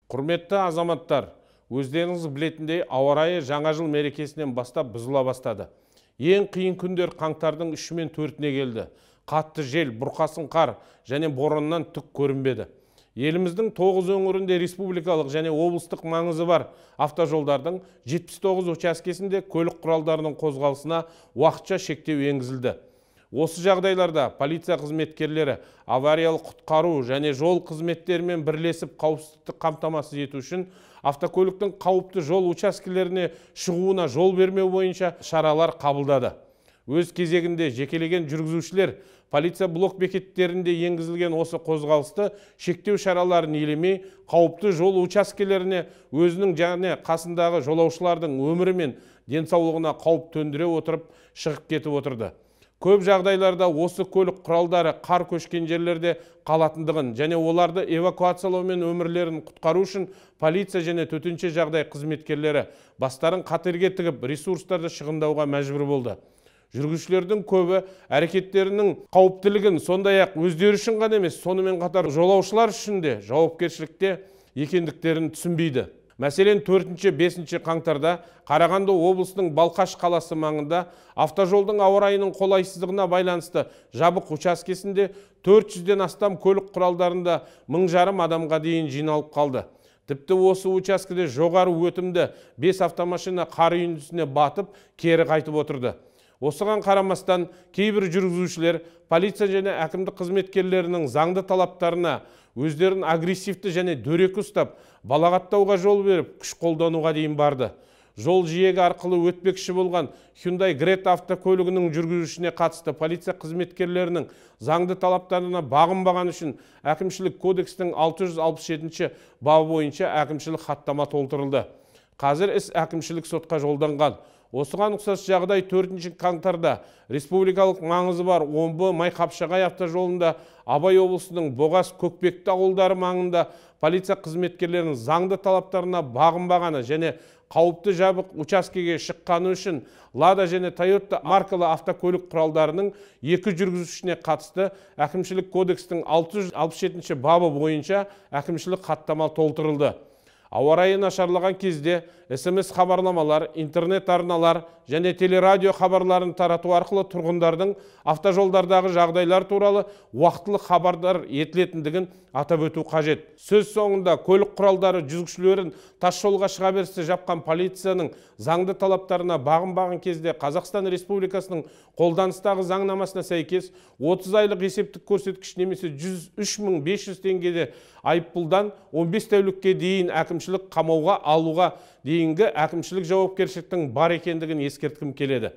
Құрметті азаматтар, өздеріңіз білетіндей ауа райы жаңа жыл мерекесінен бастап бұзыла бастады. Ең қиын күндер қаңтардың 3 мен 4-не келді. Қатты жел, бұрқасын қар және бораннан түк көрінбеді. Еліміздің 9 өңірінде республикалық және облыстық маңызы бар автожолдардың 79 учаскесінде көлік құралдарының қозғалысына уақытша шектеу енгізілді. Осы жағдайларда полиция қызметкерлері авариялық құтқару және жол қызметтерімен бірлесіп қауіпсіздікті қамтамасыз ету үшін автокөліктің қауіпті жол учаскелеріне шығуына жол бермеу бойынша шаралар қабылдады. Өз кезегінде жекелеген жүргізушілер полиция блок бекеттерінде енгізілген осы қозғалысты шектеу шараларын елемей, қауіпті жол учаскелеріне өзінің және қасындағы жолаушылардың өмірі мен денсаулығына қауіп төндіре отырып шығып кетіп отырды. Көп жағдайларда осы көлік құралдары қар көшкен жерлерде қалатындығын және оларды эвакуациялау мен өмірлерін құтқару үшін полиция және төтенше жағдай қызметкерлері бастарын қатерге тігіп ресурстарды шығындауға мәжбүр болды. Жүргізушілердің көбі әрекеттерінің қауіптілігін сондай-ақ өздері үшін ғана емес, сонымен қатар жолаушылар үшін де жауапкершілікте екендіктерін түсінбейді. Мәселен, 4-5 қаңтарда Қарағанды облысының Балқаш қаласы маңында автожолдың ауа райының қолайсыздығына байланысты жабық учаскесінде 400-ден астам көлік құралдарында 1500 адамға дейін жиналып қалды. Тіпті осы учаскеде жоғары өтімді 5 автомашина қар үйіндісіне батып, кері қайтып отырды. Осыған қарамастан кейбір жүргізушілер полиция және әкімдік қызметкерлерінің заңды талаптарына өздерін агрессивті және дөрекі ұстап, балағаттауға жол беріп, күш қолдануға дейін барды. Жол жиегі арқылы өтпекші болған Hyundai Creta автокөлігінің жүргізушісіне қатысты полиция қызметкерлерінің заңды талаптарына бағынбаған үшін әкімшілік кодекстің 667 бабы бойынша әкімшілік хаттама толтырылды. Қазір іс әкімшілік сотқа жолданған. Осыған ұқсас жағдай 4 қаңтарда республикалық маңызы бар Омбы Майқапшағай автожолында Абай облысының Боғас Көкпекті ауылдары маңында полиция қызметкерлерінің заңды талаптарына бағынбағаны және қауіпті жабық учаскеге шыққаны үшін Лада және Toyota маркалы автокөлік құралдарының 2 жүргізушісіне қатысты әкімшілік кодекстің 667 бабы бойынша әкімшілік хаттама толтырылды. Ауа райы нашарлаған кезде SMS хабарламалар, интернет арналар және телерадио хабарларын тарату арқылы тұрғындардың автожолдардағы жағдайлар туралы уақытылы хабардар етілетіндігін атап өту қажет. Сөз соңында көлік құралдары жүргізушілерін тас жолға шыға берісте жапқан полицияның заңды талаптарына бағынбаған кезде Қазақстан Республикасының қолданыстағы заңнамасына сәйкес 30 айлық есептік көрсеткіш немесе 103.500 теңгеде айыппұлдан 15 тәулікке дейін әкімшілік қамауға алуға дейінгі әкімшілік жауапкершіліктің бар екендігін ескерткім келеді.